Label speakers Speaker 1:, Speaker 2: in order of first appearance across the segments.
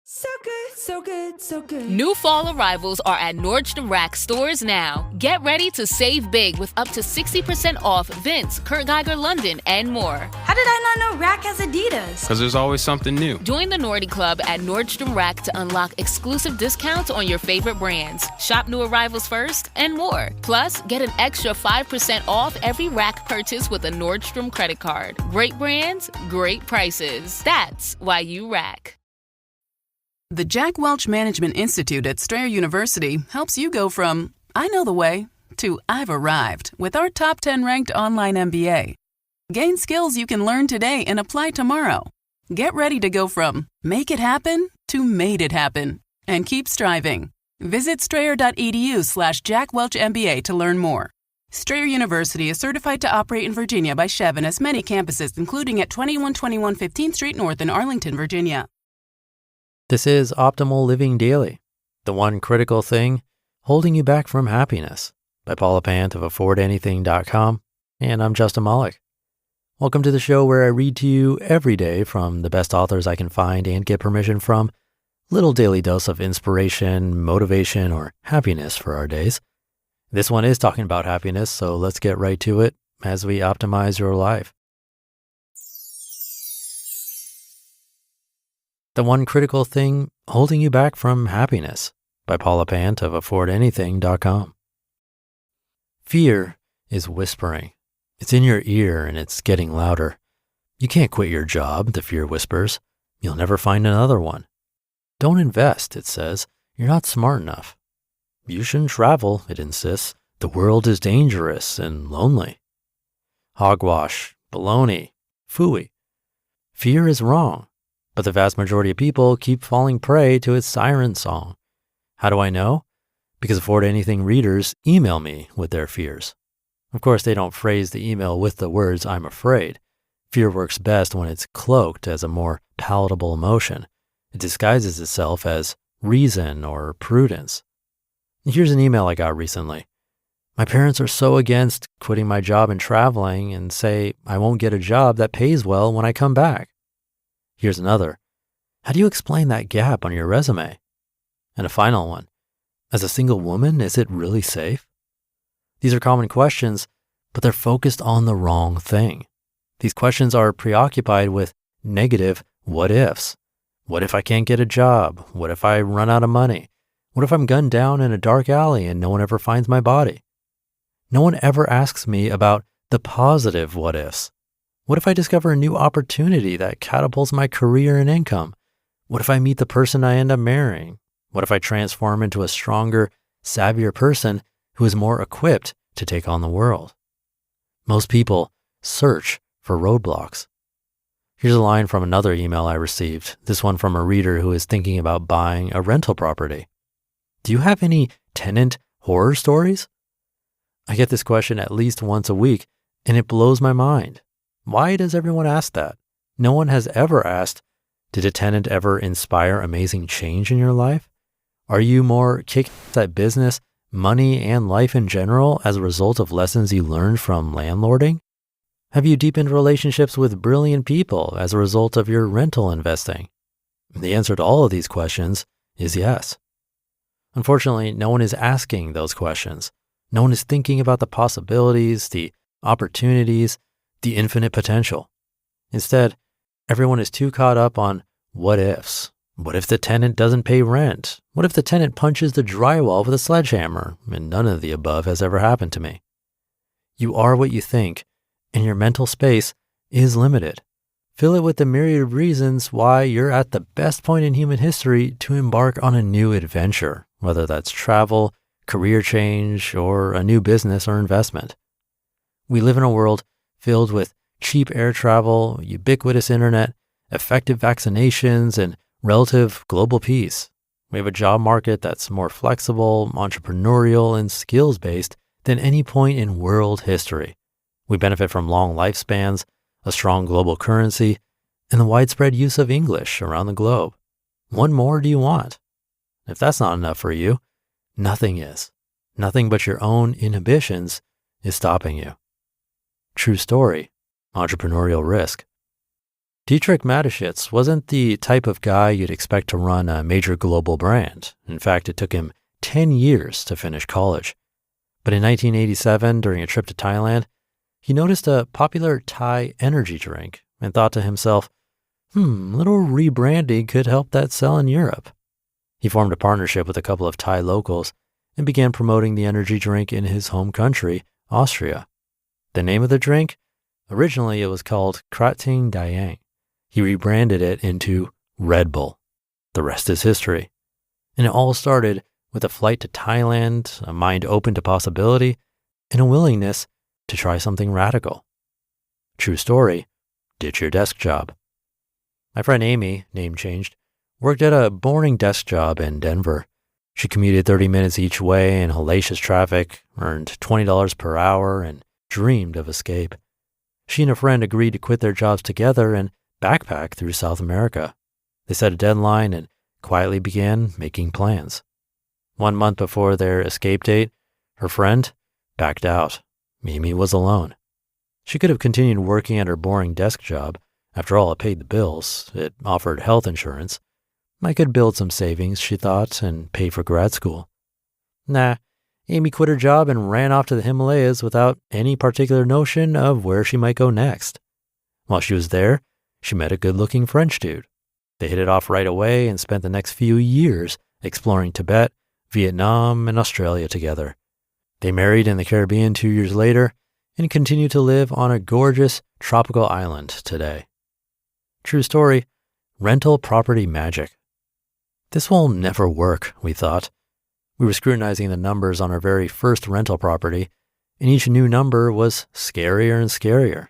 Speaker 1: So good, so good, so good.
Speaker 2: New fall arrivals are at Nordstrom Rack stores now. Get ready to save big with up to 60% off Vince, Kurt Geiger London, and more.
Speaker 1: How did I not know Rack has Adidas?
Speaker 3: Because there's always something new.
Speaker 2: Join the Nordy Club at Nordstrom Rack to unlock exclusive discounts on your favorite brands. Shop new arrivals first and more. Plus, get an extra 5% off every Rack purchase with a Nordstrom credit card. Great brands, great prices. That's why you Rack.
Speaker 4: The Jack Welch Management Institute at Strayer University helps you go from, I know the way, to I've arrived with our top 10 ranked online MBA. Gain skills you can learn today and apply tomorrow. Get ready to go from make it happen to made it happen and keep striving. Visit strayer.edu/JackWelchMBA to learn more. Strayer University is certified to operate in Virginia by Chev and has many campuses, including at 2121 15th Street North in Arlington, Virginia.
Speaker 5: This is Optimal Living Daily, the one critical thing holding you back from happiness, by Paula Pant of affordanything.com, and I'm Justin Malik. Welcome to the show where I read to you every day from the best authors I can find and get permission from, little daily dose of inspiration, motivation, or happiness for our days. This one is talking about happiness, so let's get right to it as we optimize your life. The one critical thing holding you back from happiness, by Paula Pant of affordanything.com. Fear is whispering. It's in your ear and it's getting louder. You can't quit your job, the fear whispers. You'll never find another one. Don't invest, it says. You're not smart enough. You shouldn't travel, it insists. The world is dangerous and lonely. Hogwash, baloney, phooey. Fear is wrong. But the vast majority of people keep falling prey to its siren song. How do I know? Because Afford Anything readers email me with their fears. Of course, they don't phrase the email with the words, I'm afraid. Fear works best when it's cloaked as a more palatable emotion. It disguises itself as reason or prudence. Here's an email I got recently. My parents are so against quitting my job and traveling and say I won't get a job that pays well when I come back. Here's another. How do you explain that gap on your resume? And a final one. As a single woman, is it really safe? These are common questions, but they're focused on the wrong thing. These questions are preoccupied with negative what ifs. What if I can't get a job? What if I run out of money? What if I'm gunned down in a dark alley and no one ever finds my body? No one ever asks me about the positive what ifs. What if I discover a new opportunity that catapults my career and income? What if I meet the person I end up marrying? What if I transform into a stronger, savvier person who is more equipped to take on the world? Most people search for roadblocks. Here's a line from another email I received, this one from a reader who is thinking about buying a rental property. Do you have any tenant horror stories? I get this question at least once a week, and it blows my mind. Why does everyone ask that? No one has ever asked, did a tenant ever inspire amazing change in your life? Are you more kicked at business, money, and life in general as a result of lessons you learned from landlording? Have you deepened relationships with brilliant people as a result of your rental investing? The answer to all of these questions is yes. Unfortunately, no one is asking those questions. No one is thinking about the possibilities, the opportunities, the infinite potential. Instead, everyone is too caught up on what ifs. What if the tenant doesn't pay rent? What if the tenant punches the drywall with a sledgehammer? And none of the above has ever happened to me. You are what you think, and your mental space is limited. Fill it with the myriad of reasons why you're at the best point in human history to embark on a new adventure, whether that's travel, career change, or a new business or investment. We live in a world filled with cheap air travel, ubiquitous internet, effective vaccinations, and relative global peace. We have a job market that's more flexible, entrepreneurial, and skills-based than any point in world history. We benefit from long lifespans, a strong global currency, and the widespread use of English around the globe. What more do you want? If that's not enough for you, nothing is. Nothing but your own inhibitions is stopping you. True story, entrepreneurial risk. Dietrich Mateschitz wasn't the type of guy you'd expect to run a major global brand. In fact, it took him 10 years to finish college. But in 1987, during a trip to Thailand, he noticed a popular Thai energy drink and thought to himself, little rebranding could help that sell in Europe. He formed a partnership with a couple of Thai locals and began promoting the energy drink in his home country, Austria. The name of the drink? Originally, it was called Krating Dayang. He rebranded it into Red Bull. The rest is history. And it all started with a flight to Thailand, a mind open to possibility, and a willingness to try something radical. True story, ditch your desk job. My friend Amy, name changed, worked at a boring desk job in Denver. She commuted 30 minutes each way in hellacious traffic, earned $20 per hour, and dreamed of escape. She and a friend agreed to quit their jobs together and backpack through South America. They set a deadline and quietly began making plans. 1 month before their escape date, her friend backed out. Amy was alone. She could have continued working at her boring desk job. After all, it paid the bills. It offered health insurance. I could build some savings, she thought, and pay for grad school. Nah, Amy quit her job and ran off to the Himalayas without any particular notion of where she might go next. While she was there, she met a good-looking French dude. They hit it off right away and spent the next few years exploring Tibet, Vietnam, and Australia together. They married in the Caribbean 2 years later and continue to live on a gorgeous tropical island today. True story, rental property magic. This will never work, we thought. We were scrutinizing the numbers on our very first rental property, and each new number was scarier and scarier.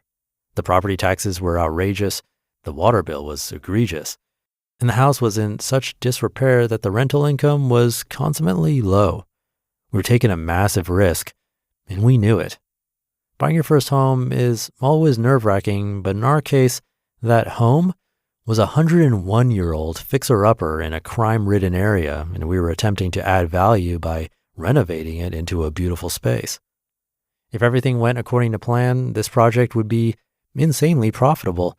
Speaker 5: The property taxes were outrageous, the water bill was egregious, and the house was in such disrepair that the rental income was consummately low. We were taking a massive risk, and we knew it. Buying your first home is always nerve-wracking, but in our case, that home was a 101-year-old fixer-upper in a crime-ridden area, and we were attempting to add value by renovating it into a beautiful space. If everything went according to plan, this project would be insanely profitable.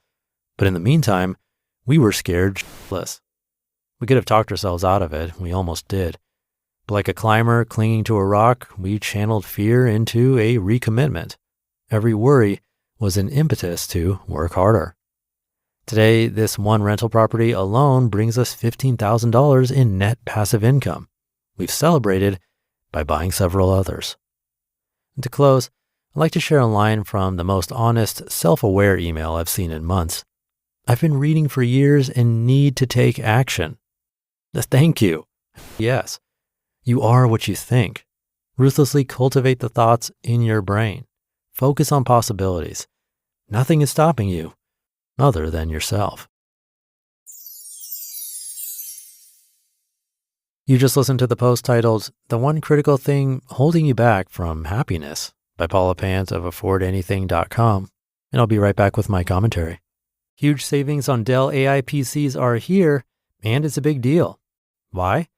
Speaker 5: But in the meantime, we were scared shitless. We could have talked ourselves out of it. We almost did. But like a climber clinging to a rock, we channeled fear into a recommitment. Every worry was an impetus to work harder. Today, this one rental property alone brings us $15,000 in net passive income. We've celebrated by buying several others. And to close, I'd like to share a line from the most honest, self-aware email I've seen in months. I've been reading for years and need to take action. Thank you. Yes, you are what you think. Ruthlessly cultivate the thoughts in your brain. Focus on possibilities. Nothing is stopping you other than yourself. You just listened to the post titled, "The One Critical Thing Holding You Back from Happiness" by Paula Pant of affordanything.com, and I'll be right back with my commentary. Huge savings on Dell AI PCs are here, and it's a big deal. Why?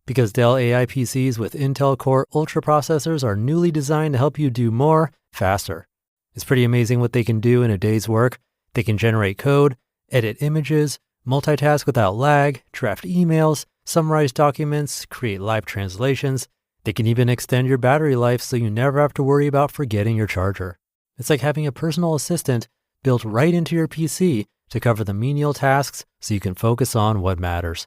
Speaker 5: Because Dell AI PCs with Intel Core Ultra processors are newly designed to help you do more, faster. It's pretty amazing what they can do in a day's work. They can generate code, edit images, multitask without lag, draft emails, summarize documents, create live translations. They can even extend your battery life so you never have to worry about forgetting your charger. It's like having a personal assistant built right into your PC to cover the menial tasks so you can focus on what matters.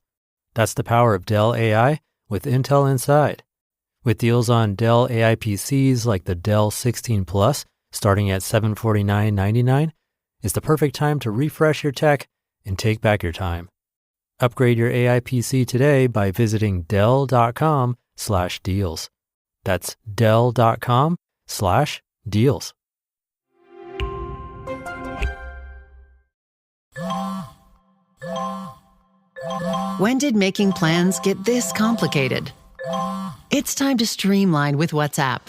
Speaker 5: That's the power of Dell AI with Intel inside. With deals on Dell AI PCs like the Dell 16 Plus starting at $749.99, it's the perfect time to refresh your tech and take back your time. Upgrade your AI PC today by visiting Dell.com/deals. That's Dell.com/deals.
Speaker 3: When did making plans get this complicated? It's time to streamline with WhatsApp,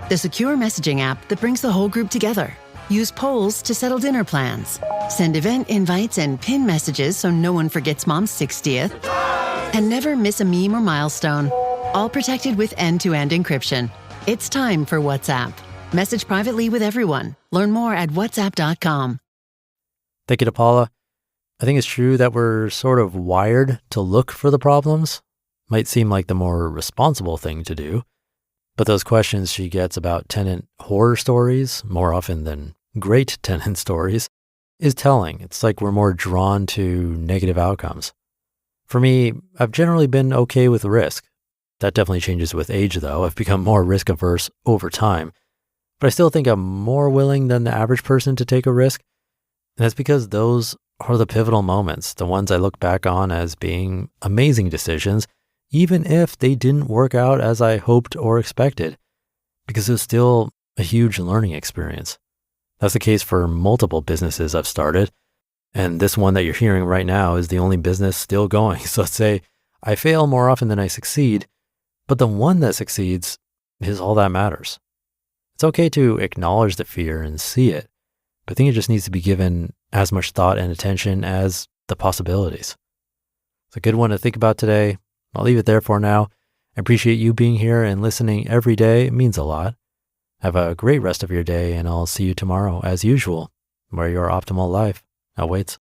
Speaker 3: the secure messaging app that brings the whole group together. Use polls to settle dinner plans. Send event invites and pin messages so no one forgets Mom's 60th. And never miss a meme or milestone. All protected with end-to-end encryption. It's time for WhatsApp. Message privately with everyone. Learn more at whatsapp.com.
Speaker 5: Thank you to Paula. I think it's true that we're sort of wired to look for the problems. Might seem like the more responsible thing to do. But those questions she gets about tenant horror stories, more often than great tenant stories, is telling. It's like we're more drawn to negative outcomes. For me, I've generally been okay with risk. That definitely changes with age, though. I've become more risk averse over time. But I still think I'm more willing than the average person to take a risk. And that's because those are the pivotal moments, the ones I look back on as being amazing decisions, even if they didn't work out as I hoped or expected, because it was still a huge learning experience. That's the case for multiple businesses I've started. And this one that you're hearing right now is the only business still going. So let's say I fail more often than I succeed, but the one that succeeds is all that matters. It's okay to acknowledge the fear and see it, but I think it just needs to be given as much thought and attention as the possibilities. It's a good one to think about today. I'll leave it there for now. I appreciate you being here and listening every day. It means a lot. Have a great rest of your day, and I'll see you tomorrow as usual, where your optimal life awaits.